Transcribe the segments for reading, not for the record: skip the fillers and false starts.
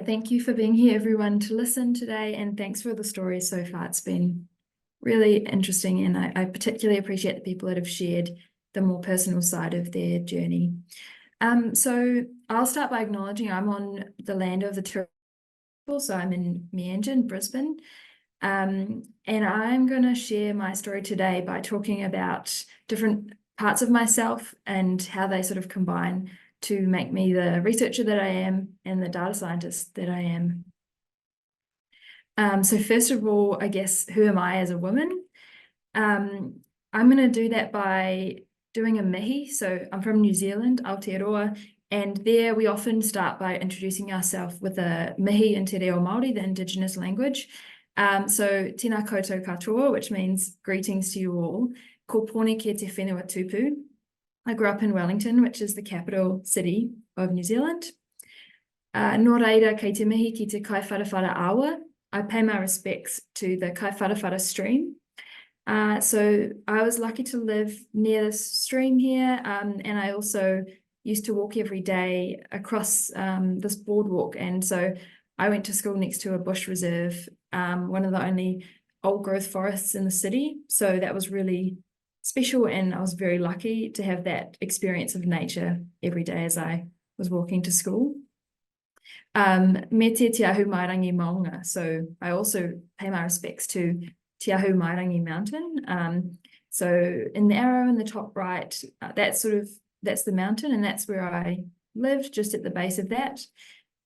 Thank you for being here, everyone, to listen today, and thanks for the stories so far. It's been really interesting, and I particularly appreciate the people that have shared the more personal side of their journey. So I'll start by acknowledging I'm on the land of the Turrbal, so I'm in Meanjin, Brisbane, and I'm going to share my story today by talking about different parts of myself and how they sort of combine to make me the researcher that I am and the data scientist that I am. So first of all, I guess, who am I as a woman? I'm going to do that by doing a mihi. So I'm from New Zealand, Aotearoa, and there we often start by introducing ourselves with a mihi in Te Reo Māori, the Indigenous language. So tēnā koutou katoa, which means greetings to you all. Ko pone ke te whenua tupu. I grew up in Wellington, which is the capital city of New Zealand. Nō reira kei te mihi ki te kaiwharawhara awa. I pay my respects to the kaiwharawhara stream. So I was lucky to live near this stream here, and I also used to walk every day across this boardwalk. And so I went to school next to a bush reserve, one of the only old growth forests in the city. So that was really special, and I was very lucky to have that experience of nature every day as I was walking to school. Me te Te Ahu Mairangi Maunga. So I also pay my respects to Te Ahu Mairangi Mountain. So in the arrow in the top right, that's the mountain, and that's where I lived, just at the base of that.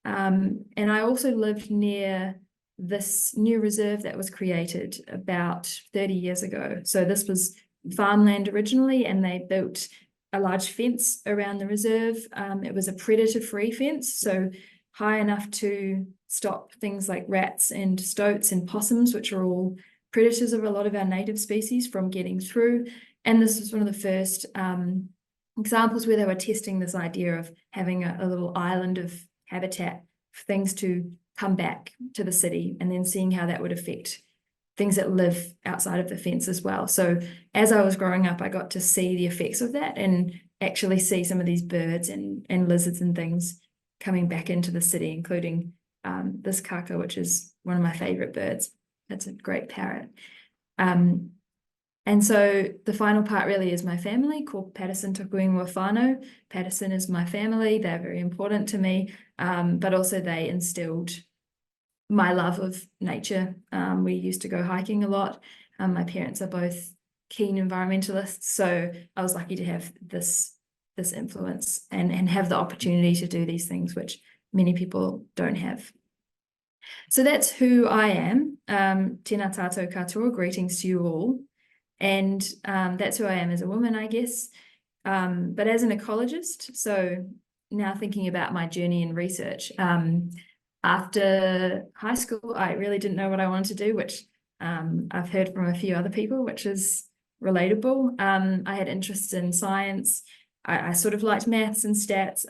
And I also lived near this new reserve that was created about 30 years ago. So this was farmland originally, and they built a large fence around the reserve. It was a predator-free fence, so high enough to stop things like rats and stoats and possums, which are all predators of a lot of our native species, from getting through. And this was one of the first examples where they were testing this idea of having a little island of habitat for things to come back to the city, and then seeing how that would affect things that live outside of the fence as well. So as I was growing up, I got to see the effects of that and actually see some of these birds and lizards and things coming back into the city, including this kaka, which is one of my favorite birds. It's a great parrot. And so the final part really is my family, called Patterson Tuku Ingoa Whānau. Patterson is my family. They're very important to me, but also they instilled my love of nature. We used to go hiking a lot. My parents are both keen environmentalists, so I was lucky to have this influence and have the opportunity to do these things, which many people don't have. So that's who I am. Tēnā tātou katoa, greetings to you all. And that's who I am as a woman, I guess. But as an ecologist, so now thinking about my journey in research, after high school, I really didn't know what I wanted to do, which I've heard from a few other people, which is relatable. I had interests in science. I sort of liked maths and stats,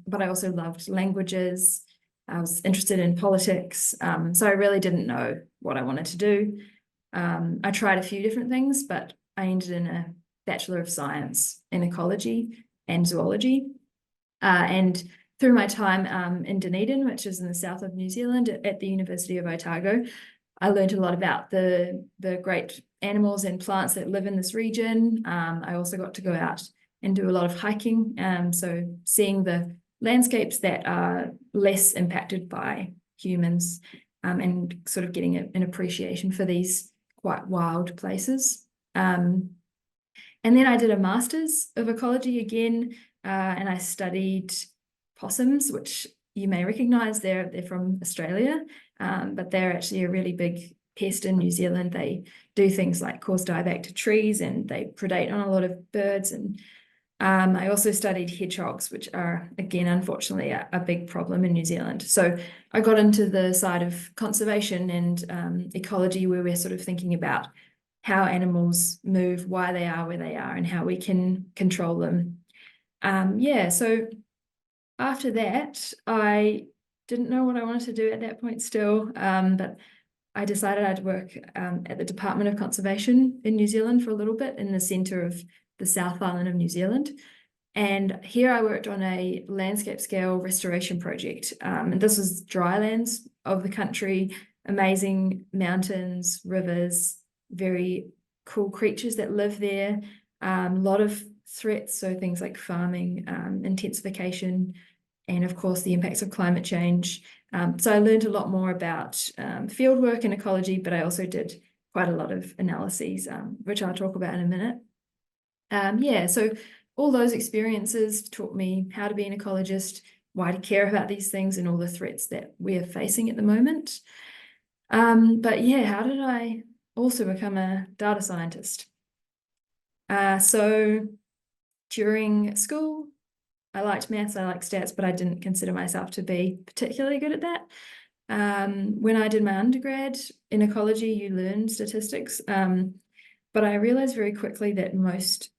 but I also loved languages. I was interested in politics. So I really didn't know what I wanted to do. I tried a few different things, but I ended in a Bachelor of Science in ecology and zoology. And through my time in Dunedin, which is in the south of New Zealand at the University of Otago, I learned a lot about the great animals and plants that live in this region. I also got to go out and do a lot of hiking, so seeing the landscapes that are less impacted by humans, and sort of getting an appreciation for these quite wild places. And then I did a master's of ecology again, and I studied possums, which you may recognise. They're from Australia, but they're actually a really big pest in New Zealand. They do things like cause dieback to trees, and they predate on a lot of birds. And I also studied hedgehogs, which are, again, unfortunately, a big problem in New Zealand. So I got into the side of conservation and ecology, where we're sort of thinking about how animals move, why they are where they are, and how we can control them. So after that, I didn't know what I wanted to do at that point still, but I decided I'd work at the Department of Conservation in New Zealand for a little bit, in the centre of the South Island of New Zealand. And here I worked on a landscape scale restoration project. And this was dry lands of the country, amazing mountains, rivers, very cool creatures that live there, a lot of threats, so things like farming, intensification, and of course the impacts of climate change. So I learned a lot more about field work and ecology, but I also did quite a lot of analyses, which I'll talk about in a minute. Yeah, so all those experiences taught me how to be an ecologist, why to care about these things, and all the threats that we are facing at the moment. But yeah, how did I also become a data scientist? So during school, I liked maths, I liked stats, but I didn't consider myself to be particularly good at that. When I did my undergrad in ecology, you learn statistics, but I realized very quickly that most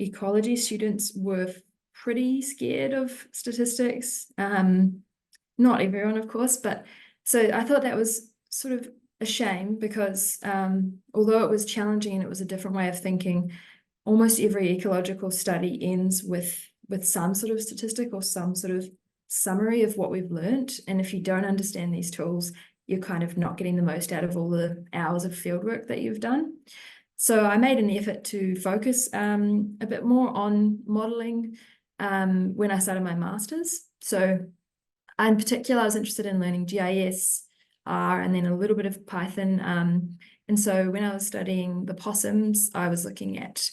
ecology students were pretty scared of statistics. Not everyone, of course, but so I thought that was sort of a shame because although it was challenging and it was a different way of thinking, almost every ecological study ends with some sort of statistic or some sort of summary of what we've learned. And if you don't understand these tools, you're kind of not getting the most out of all the hours of fieldwork that you've done. So I made an effort to focus a bit more on modeling when I started my master's. So in particular, I was interested in learning GIS, R, and then a little bit of Python. And so when I was studying the possums, I was looking at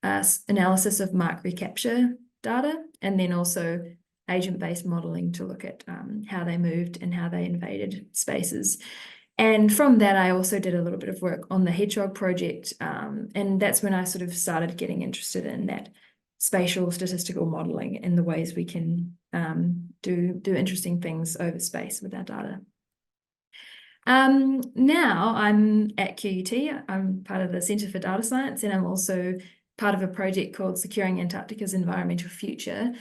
analysis of mark recapture data, and then also agent-based modeling to look at how they moved and how they invaded spaces. And from that, I also did a little bit of work on the hedgehog project. And that's when I sort of started getting interested in that spatial statistical modeling and the ways we can do interesting things over space with our data. Now I'm at QUT. I'm part of the Centre for Data Science, and I'm also part of a project called Securing Antarctica's Environmental Future.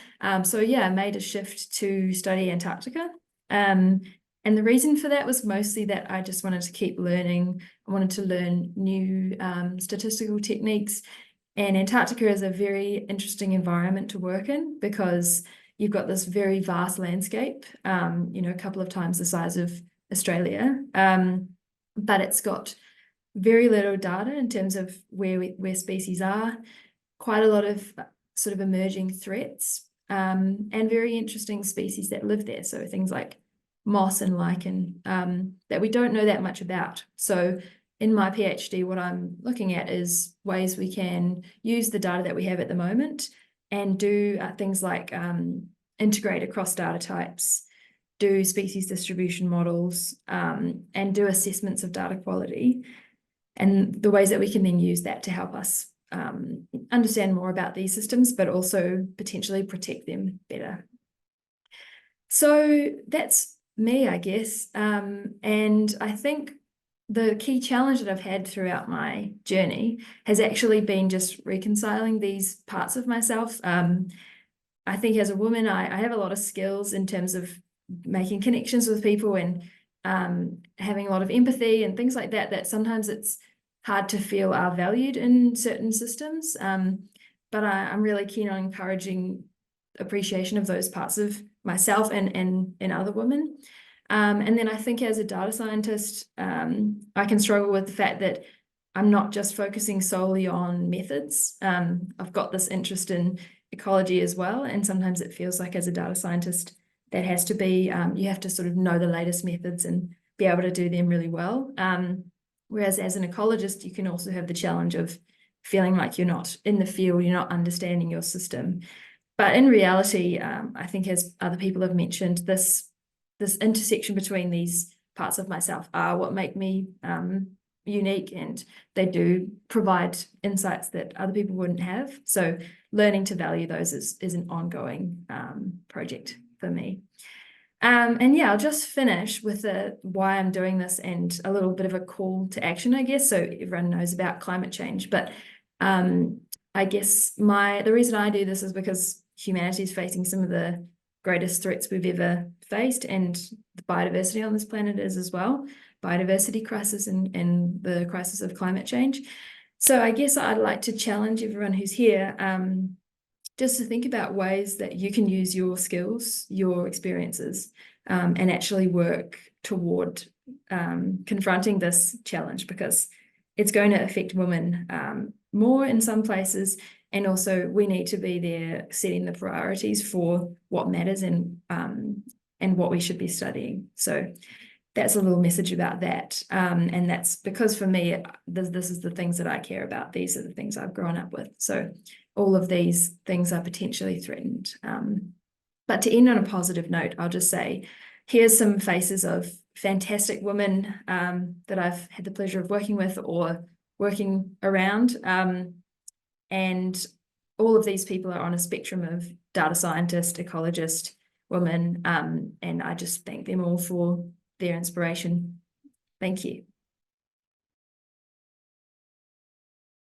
So yeah, I made a shift to study Antarctica. And the reason for that was mostly that I just wanted to keep learning. I wanted to learn new statistical techniques. And Antarctica is a very interesting environment to work in because you've got this very vast landscape, a couple of times the size of Australia, but it's got very little data in terms of where species are, quite a lot of sort of emerging threats, and very interesting species that live there. So things like moss and lichen that we don't know that much about. So in my PhD, what I'm looking at is ways we can use the data that we have at the moment and do things like integrate across data types, do species distribution models, and do assessments of data quality, and the ways that we can then use that to help us understand more about these systems, but also potentially protect them better. So that's me, I guess. And I think the key challenge that I've had throughout my journey has actually been just reconciling these parts of myself. I think as a woman, I have a lot of skills in terms of making connections with people and having a lot of empathy and things like that, that sometimes it's hard to feel are valued in certain systems. But I'm really keen on encouraging appreciation of those parts of myself and other women. And then I think as a data scientist, I can struggle with the fact that I'm not just focusing solely on methods. I've got this interest in ecology as well. And sometimes it feels like as a data scientist, that has to be, you have to sort of know the latest methods and be able to do them really well. Whereas as an ecologist, you can also have the challenge of feeling like you're not in the field, you're not understanding your system. But in reality, I think as other people have mentioned, this intersection between these parts of myself are what make me unique, and they do provide insights that other people wouldn't have. So learning to value those is an ongoing project for me. And yeah, I'll just finish with why I'm doing this and a little bit of a call to action, I guess, so everyone knows about climate change. But I guess the reason I do this is because humanity is facing some of the greatest threats we've ever faced, and the biodiversity on this planet is as well. Biodiversity crisis and the crisis of climate change. So I guess I'd like to challenge everyone who's here just to think about ways that you can use your skills, your experiences, and actually work toward confronting this challenge, because it's going to affect women more in some places. And also we need to be there setting the priorities for what matters and what we should be studying. So that's a little message about that. And that's because for me, this is the things that I care about. These are the things I've grown up with. So all of these things are potentially threatened. But to end on a positive note, I'll just say, here's some faces of fantastic women that I've had the pleasure of working with or working around. And all of these people are on a spectrum of data scientist, ecologist, women, and I just thank them all for their inspiration. Thank you.